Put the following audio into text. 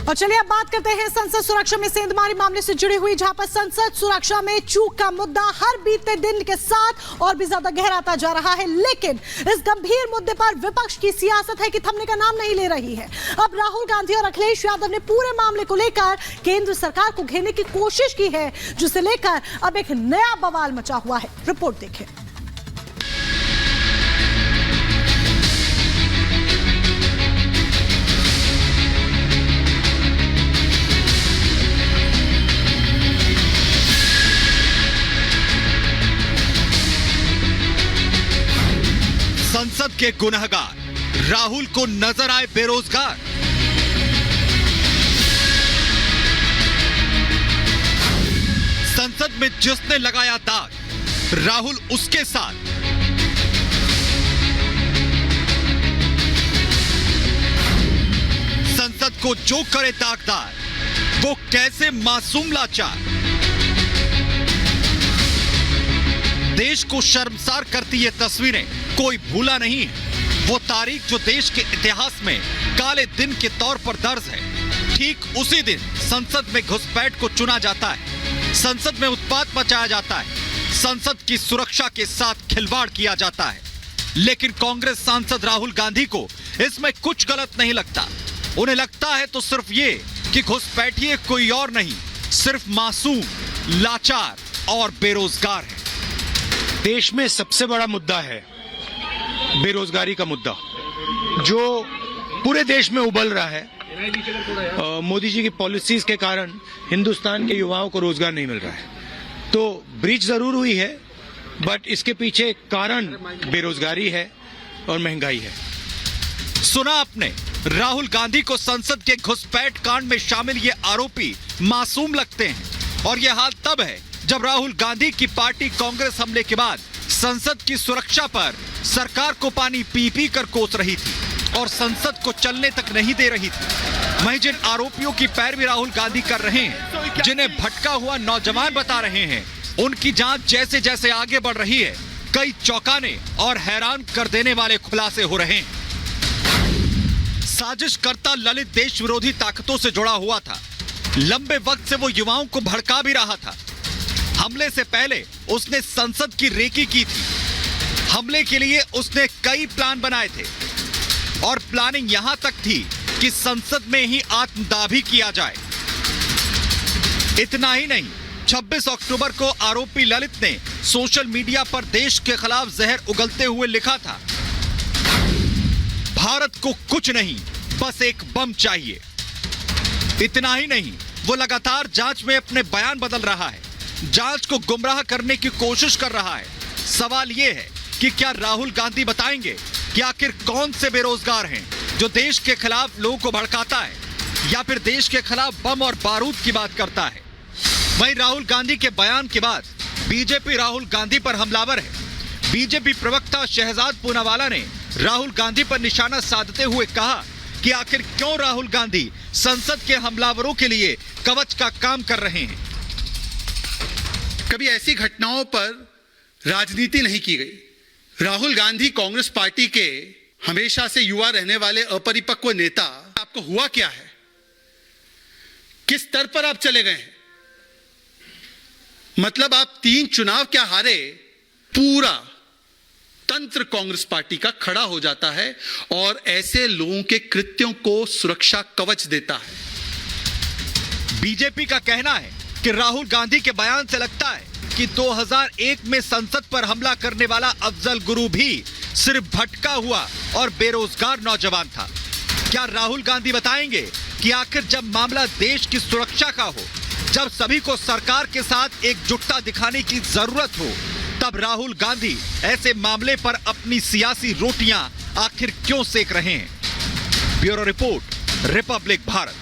और चलिए अब बात करते हैं संसद सुरक्षा में सेंधमारी मामले से जुड़ी हुई, जहां पर संसद सुरक्षा में चूक का मुद्दा हर बीते दिन के साथ और भी ज्यादा गहराता जा रहा है। लेकिन इस गंभीर मुद्दे पर विपक्ष की सियासत है कि थमने का नाम नहीं ले रही है। अब राहुल गांधी और अखिलेश यादव ने पूरे मामले को लेकर केंद्र सरकार को घेरने की कोशिश की है, जिसे लेकर अब एक नया बवाल मचा हुआ है। रिपोर्ट देखें। संसद के गुनहगार राहुल को नजर आए बेरोजगार। संसद में जिसने लगाया दाग राहुल उसके साथ। संसद को जो करे दागदार, वो कैसे मासूम लाचार। देश को शर्मसार करती ये तस्वीरें कोई भूला नहीं है। वो तारीख जो देश के इतिहास में काले दिन के तौर पर दर्ज है। ठीक उसी दिन संसद में घुसपैठ को चुना जाता है, संसद में उत्पात मचाया जाता है, संसद की सुरक्षा के साथ खिलवाड़ किया जाता है। लेकिन कांग्रेस सांसद राहुल गांधी को इसमें कुछ गलत नहीं लगता। उन्हें लगता है तो सिर्फ ये कि घुसपैठिए कोई और नहीं, सिर्फ मासूम, लाचार और बेरोजगार है। देश में सबसे बड़ा मुद्दा है बेरोजगारी का मुद्दा, जो पूरे देश में उबल रहा है। मोदी जी की पॉलिसीज के कारण हिंदुस्तान के युवाओं को रोजगार नहीं मिल रहा है। तो ब्रीच जरूर हुई है, बट इसके पीछे कारण बेरोजगारी है और महंगाई है। सुना आपने, राहुल गांधी को संसद के घुसपैठ कांड में शामिल ये आरोपी मासूम लगते हैं। और यह हाल तब है जब राहुल गांधी की पार्टी कांग्रेस हमले के बाद संसद की सुरक्षा पर सरकार को पानी पी पी कर कोस रही थी और संसद को चलने तक नहीं दे रही थी। वहीं जिन आरोपियों की पैरवी राहुल गांधी कर रहे हैं, जिन्हें भटका हुआ नौजवान बता रहे हैं, उनकी जांच जैसे जैसे आगे बढ़ रही है, कई चौंकाने और हैरान कर देने वाले खुलासे हो रहे हैं। साजिशकर्ता ललित देश विरोधी ताकतों से जुड़ा हुआ था। लंबे वक्त से वो युवाओं को भड़का भी रहा था। हमले से पहले उसने संसद की रेकी की थी। हमले के लिए उसने कई प्लान बनाए थे और प्लानिंग यहां तक थी कि संसद में ही आत्मदाह भी किया जाए। इतना ही नहीं, 26 अक्टूबर को आरोपी ललित ने सोशल मीडिया पर देश के खिलाफ जहर उगलते हुए लिखा था, भारत को कुछ नहीं, बस एक बम चाहिए। इतना ही नहीं, वो लगातार जांच में अपने बयान बदल रहा है, जांच को गुमराह करने की कोशिश कर रहा है। सवाल यह है कि क्या राहुल गांधी बताएंगे कि आखिर कौन से बेरोजगार हैं जो देश के खिलाफ लोगों को भड़काता है या फिर देश के खिलाफ बम और बारूद की बात करता है। वहीं राहुल गांधी के बयान के बाद बीजेपी राहुल गांधी पर हमलावर है। बीजेपी प्रवक्ता शहजाद पूनावाला ने राहुल गांधी पर निशाना साधते हुए कहा कि आखिर क्यों राहुल गांधी संसद के हमलावरों के लिए कवच का काम कर रहे हैं। कभी ऐसी घटनाओं पर राजनीति नहीं की गई। राहुल गांधी कांग्रेस पार्टी के हमेशा से युवा रहने वाले अपरिपक्व नेता, आपको हुआ क्या है? किस स्तर पर आप चले गए हैं? मतलब आप 3 चुनाव क्या हारे, पूरा तंत्र कांग्रेस पार्टी का खड़ा हो जाता है और ऐसे लोगों के कृत्यों को सुरक्षा कवच देता है। बीजेपी का कहना है कि राहुल गांधी के बयान से लगता है कि 2001 में संसद पर हमला करने वाला अफजल गुरु भी सिर्फ भटका हुआ और बेरोजगार नौजवान था। क्या राहुल गांधी बताएंगे कि आखिर जब मामला देश की सुरक्षा का हो, जब सभी को सरकार के साथ एकजुटता दिखाने की जरूरत हो, तब राहुल गांधी ऐसे मामले पर अपनी सियासी रोटियां आखिर क्यों सेक रहे हैं? Bureau report, Republic Bharat.